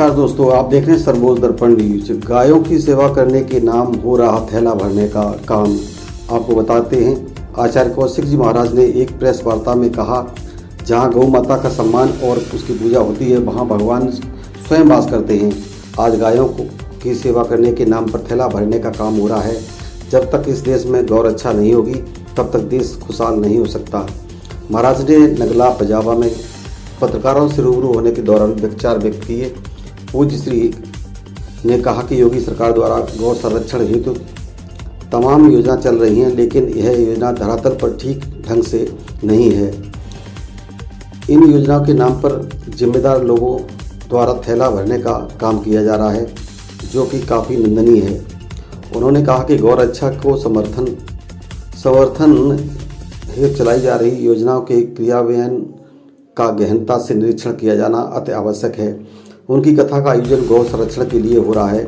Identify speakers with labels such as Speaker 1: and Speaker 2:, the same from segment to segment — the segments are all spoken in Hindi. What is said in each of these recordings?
Speaker 1: नमस्कार दोस्तों, आप देख रहे हैं सरमोज दर्पण न्यूज। गायों की सेवा करने के नाम हो रहा थैला भरने का काम। आपको बताते हैं, आचार्य कौशिक जी महाराज ने एक प्रेस वार्ता में कहा, जहां गौ माता का सम्मान और उसकी पूजा होती है, वहां भगवान स्वयं वास करते हैं। आज गायों की सेवा करने के नाम पर थैला भरने का काम हो रहा है। जब तक इस देश में गौ रक्षा नहीं होगी, तब तक देश खुशहाल नहीं हो सकता। महाराज ने नगला पंजाबा में पत्रकारों से रूबरू होने के दौरान विचार व्यक्त किए। पूज्य श्री ने कहा कि योगी सरकार द्वारा गौ संरक्षण हेतु तमाम योजना चल रही हैं, लेकिन यह योजना धरातल पर ठीक ढंग से नहीं है। इन योजनाओं के नाम पर जिम्मेदार लोगों द्वारा थैला भरने का काम किया जा रहा है, जो कि काफ़ी निंदनीय है। उन्होंने कहा कि गौ रक्षा को समर्थन हेतु चलाई जा रही योजनाओं के क्रियान्वयन का गहनता से निरीक्षण किया जाना अति आवश्यक है। उनकी कथा का आयोजन गौ संरक्षण के लिए हो रहा है।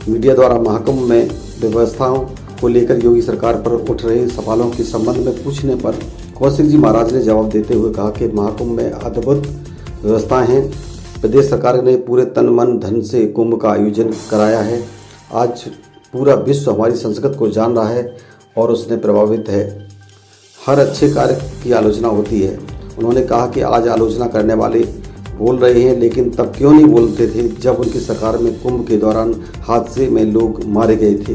Speaker 1: मीडिया द्वारा महाकुंभ में व्यवस्थाओं को लेकर योगी सरकार पर उठ रहे सवालों के संबंध में पूछने पर कौशिक जी महाराज ने जवाब देते हुए कहा कि महाकुंभ में अद्भुत व्यवस्थाएं हैं। प्रदेश सरकार ने पूरे तन मन धन से कुंभ का आयोजन कराया है। आज पूरा विश्व हमारी संस्कृति को जान रहा है और उसने प्रभावित है। हर अच्छे कार्य की आलोचना होती है। उन्होंने कहा कि आज आलोचना करने वाले बोल रहे हैं, लेकिन तब क्यों नहीं बोलते थे जब उनकी सरकार में कुंभ के दौरान हादसे में लोग मारे गए थे।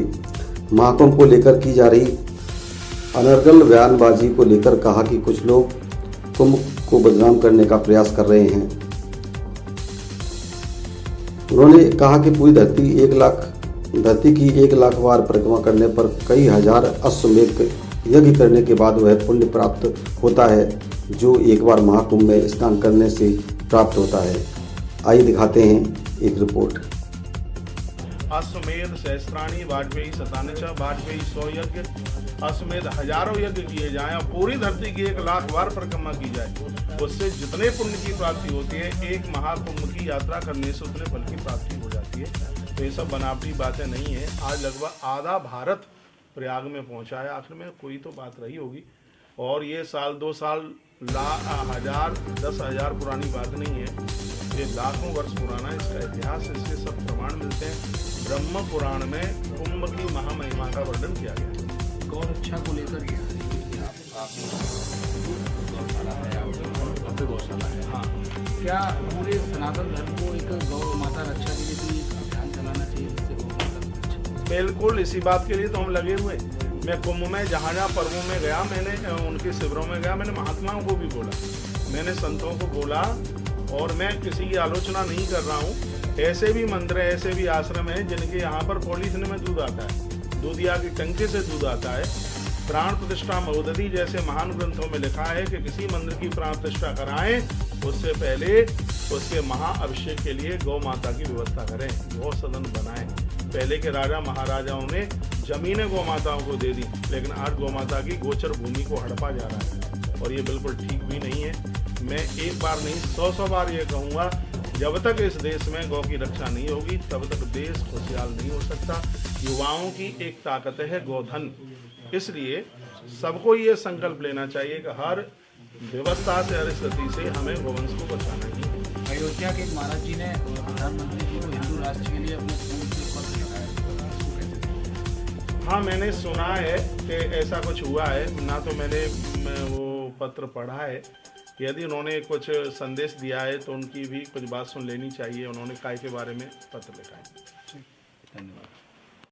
Speaker 1: महाकुंभ को लेकर की जा रही अनर्गल बयानबाजी को लेकर कहा कि कुछ लोग कुंभ को बदनाम करने का प्रयास कर रहे हैं। उन्होंने कहा कि पूरी धरती की 1 लाख बार परिक्रमा करने पर कई हजार अश्वमेध यज्ञ करने के बाद वह पुण्य प्राप्त होता है, जो एक बार महाकुंभ में स्नान करने से प्राप्त होता है। आइए दिखाते हैं एक रिपोर्ट।
Speaker 2: अश्वमेध सहस्त्राणी वाजपेयी 97 वाजपेयी 100 यज्ञ, अश्वमेध हजारों यज्ञ किए जाएं और पूरी धरती की 1 लाख बार परिक्रमा की जाए। उससे जितने पुण्य की प्राप्ति होती है, एक महाकुंभ की यात्रा करने से उतने फल की प्राप्ति हो जाती है। तो ये सब बनावटी बातें नहीं है। आज लगभग आधा भारत प्रयाग में पहुंचा है। आखिर में कोई तो बात रही होगी। और ये साल 2 साल हजार 10,000 पुरानी बात नहीं है, ये लाखों वर्ष पुराना इसका इतिहास। इसके सब प्रमाण मिलते हैं। ब्रह्म पुराण में कुंभ की महामहिमा का वर्णन किया गया है।
Speaker 3: गौ रक्षा को लेकर
Speaker 2: गौशाला है। हाँ,
Speaker 3: क्या पूरे सनातन धर्म को एक गौ माता रक्षा के लिए भी एक अभियान चलाना चाहिए, जिससे गौ माता की रक्षा?
Speaker 2: बिल्कुल, इसी बात के लिए तो हम लगे हुए। मैं कुंभ में जहाँ पर्वों में गया, मैंने उनके शिविरों में गया, मैंने महात्माओं को भी बोला, मैंने संतों को बोला, और मैं किसी की आलोचना नहीं कर रहा हूँ। ऐसे भी मंदिर, ऐसे भी आश्रम हैं जिनके यहाँ पर पॉलीथिन में दूध आता है, दूधिया के टंके से दूध आता है। प्राण प्रतिष्ठा महोदधि जैसे महान ग्रंथों में लिखा है कि किसी मंदिर की प्राण प्रतिष्ठा कराएं, उससे पहले उसके महाअभिषेक के लिए गौ माता की व्यवस्था करें, गौ सदन बनाएं। पहले के राजा महाराजाओं ने जमीनें गौ माताओं को दे दी, लेकिन आज गौ माता की गोचर भूमि को हड़पा जा रहा है, और ये बिल्कुल ठीक भी नहीं है। मैं एक बार नहीं 100 बार ये कहूँगा, जब तक इस देश में गौ की रक्षा नहीं होगी, तब तक देश खुशहाल नहीं हो सकता। युवाओं की एक ताकत है गोधन, इसलिए सबको ये संकल्प लेना चाहिए कि हर व्यवस्था से, हर स्थिति से हमें गोवंश को बचाना ही है।
Speaker 3: अयोध्या के एक महाराज जी ने प्रधानमंत्री जी को हिंदू राष्ट्र के लिए अपने फोन से पत्र लिखा है।
Speaker 2: हाँ, मैंने सुना है कि ऐसा कुछ हुआ है, ना तो मैंने वो पत्र पढ़ा है। यदि उन्होंने कुछ संदेश दिया है तो उनकी भी कुछ बात सुन लेनी चाहिए। उन्होंने काय के बारे में पत्र लिखा है।
Speaker 3: धन्यवाद।